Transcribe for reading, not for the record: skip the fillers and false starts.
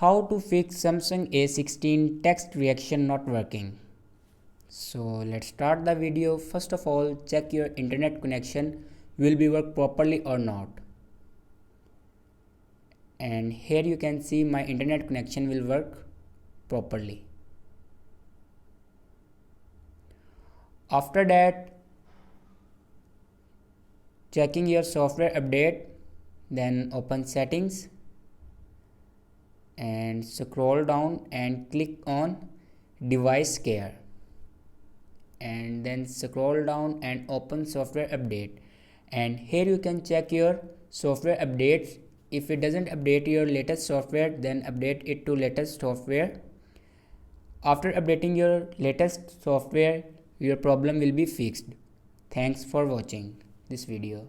How to fix Samsung A16 text reaction not working. So let's start the video. First of all, check your internet connection will be work properly or not. And here you can see my internet connection will work properly. After that, checking your software update, then open settings and scroll down and click on device care, and then scroll down and open software update, and here you can check your software updates. If it doesn't update your latest software, then update it to latest software. After updating your latest software, your problem will be fixed. Thanks for watching this video.